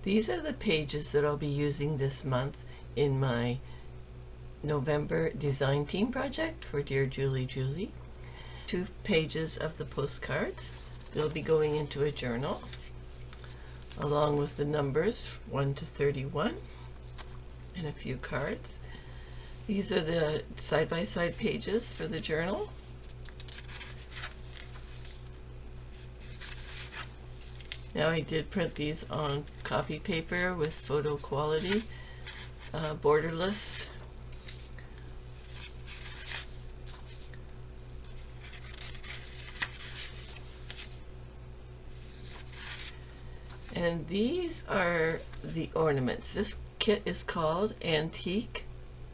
These are the pages that I'll be using this month in my November design theme project for Dear Julie Julie. 2 pages of the postcards. They'll be going into a journal along with the numbers 1 to 31 and a few cards. These are the side-by-side pages for the journal. Now I did print these on copy paper with photo quality, borderless. And these are the ornaments. This kit is called Antique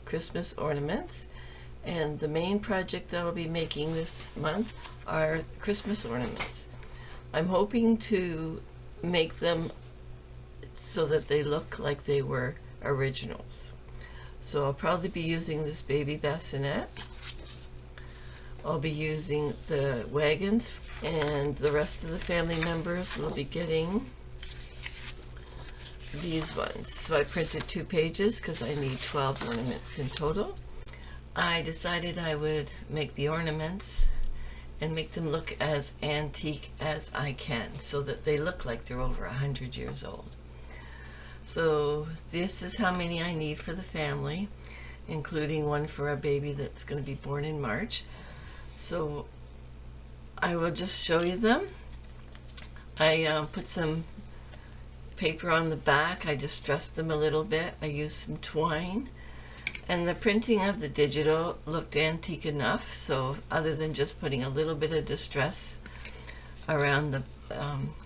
Christmas Ornaments, and the main project that I'll be making this month are Christmas ornaments. I'm hoping to make them so that they look like they were originals. So I'll probably be using this baby bassinet. I'll be using the wagons, and the rest of the family members will be getting these ones. So I printed 2 pages because I need 12 ornaments in total. I decided I would make the ornaments and make them look as antique as I can, so that they look like they're over 100 years old. So this is how many I need for the family, including one for a baby that's going to be born in March. So I will just show you them. I put some paper on the back. I distressed them a little bit. I used some twine. And the printing of the digital looked antique enough, so other than just putting a little bit of distress around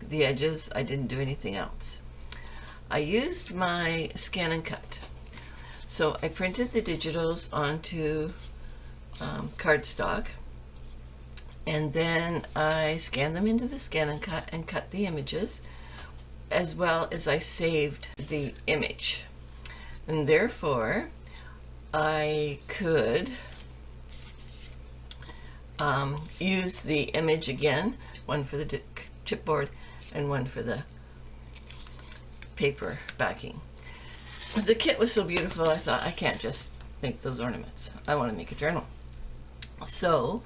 the edges, I didn't do anything else. I used my scan and cut. So I printed the digitals onto cardstock, and then I scanned them into the scan and cut the images, as well as I saved the image. And therefore I could use the image again, one for the chipboard and one for the paper backing. The kit was so beautiful, I thought, I can't just make those ornaments. I want to make a journal. So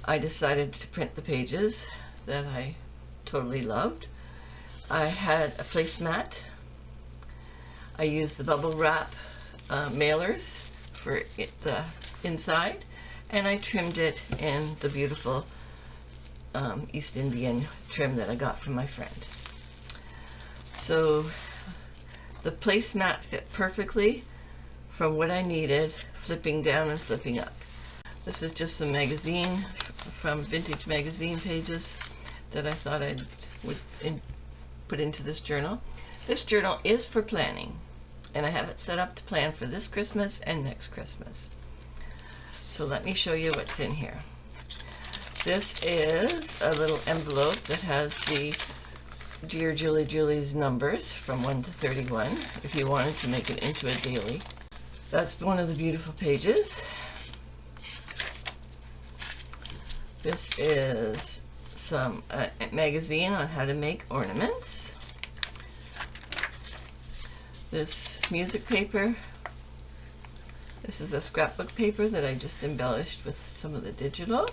I decided to print the pages that I totally loved. I had a placemat. I used the bubble wrap mailers for the inside, and I trimmed it in the beautiful East Indian trim that I got from my friend. So the placemat fit perfectly from what I needed, flipping down and flipping up. This is just some magazine from vintage magazine pages that I thought I would put into this journal. This journal is for planning, and I have it set up to plan for this Christmas and next Christmas. So let me show you what's in here. This is a little envelope that has the Dear Julie Julie's numbers from 1 to 31 if you wanted to make it into a daily. That's one of the beautiful pages. This is some magazine on how to make ornaments. This music paper. This is a scrapbook paper that I just embellished with some of the digital.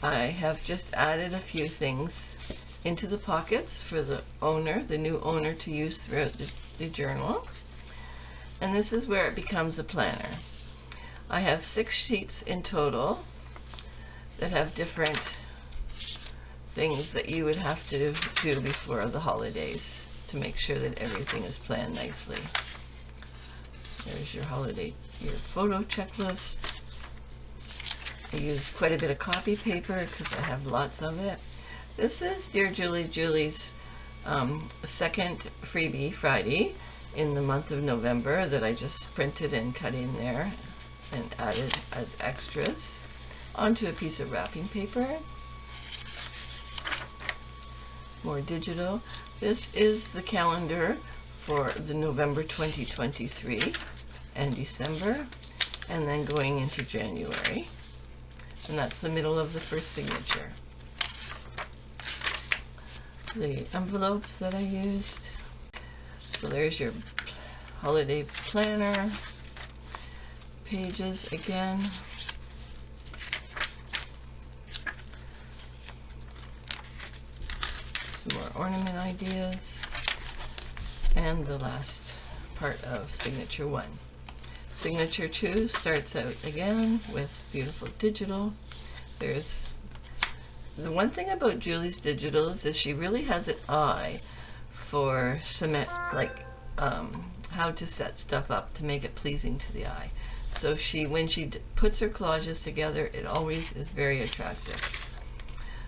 I have just added a few things into the pockets for the owner, the new owner, to use throughout the journal. And this is where it becomes a planner. I have 6 sheets in total that have different things that you would have to do before the holidays to make sure that everything is planned nicely. There's your photo checklist. I use quite a bit of copy paper because I have lots of it. This is Dear Julie Julie's second freebie Friday in the month of November that I just printed and cut in there and added as extras onto a piece of wrapping paper. More digital. This is the calendar for the November 2023 and December, and then going into January. And that's the middle of the first signature. The envelope that I used. So there's your holiday planner pages again. Some more ornament ideas. And the last part of Signature 1. Signature 2 starts out again with beautiful digital. There's the one thing about Julie's digitals is she really has an eye for cement, like how to set stuff up to make it pleasing to the eye. So when she puts her collages together, it always is very attractive.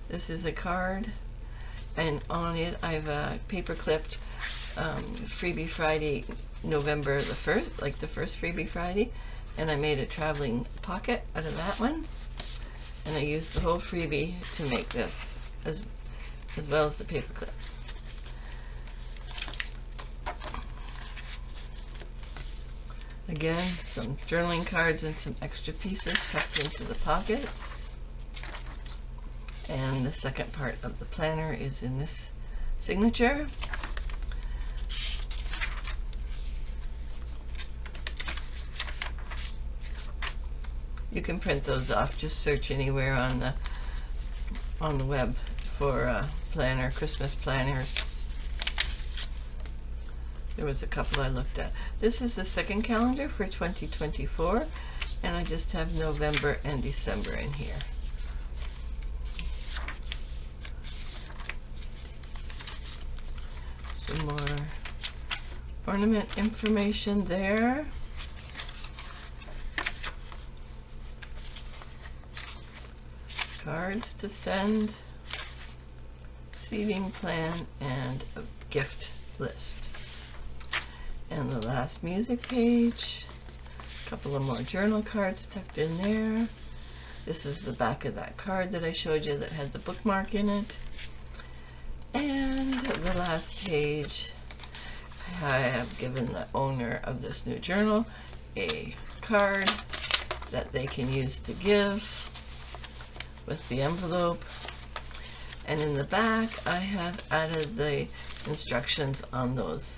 This is a card, and on it I've paper clipped Freebie Friday, November the 1st, like the first Freebie Friday, and I made a traveling pocket out of that one, and I used the whole freebie to make this as well as the paper clip. Again, some journaling cards and some extra pieces tucked into the pockets. And the second part of the planner is in this signature. You can print those off. Just search anywhere on the web for planner, Christmas planners. There was a couple I looked at. This is the second calendar for 2024, and I just have November and December in here. Some more ornament information there. Cards to send, seating plan, and a gift list. And the last music page, a couple of more journal cards tucked in there. This is the back of that card that I showed you that had the bookmark in it. And the last page, I have given the owner of this new journal a card that they can use to give with the envelope. And in the back I have added the instructions on those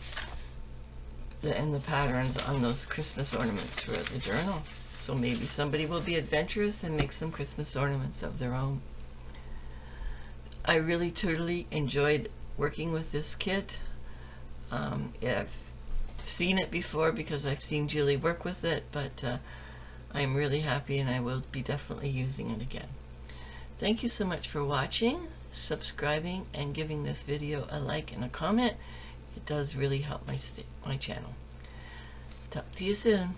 and the patterns on those Christmas ornaments throughout the journal. So maybe somebody will be adventurous and make some Christmas ornaments of their own. I really totally enjoyed working with this kit. I've seen it before because I've seen Julie work with it, but I'm really happy and I will be definitely using it again. Thank you so much for watching, subscribing, and giving this video a like and a comment. It does really help my channel. Talk to you soon.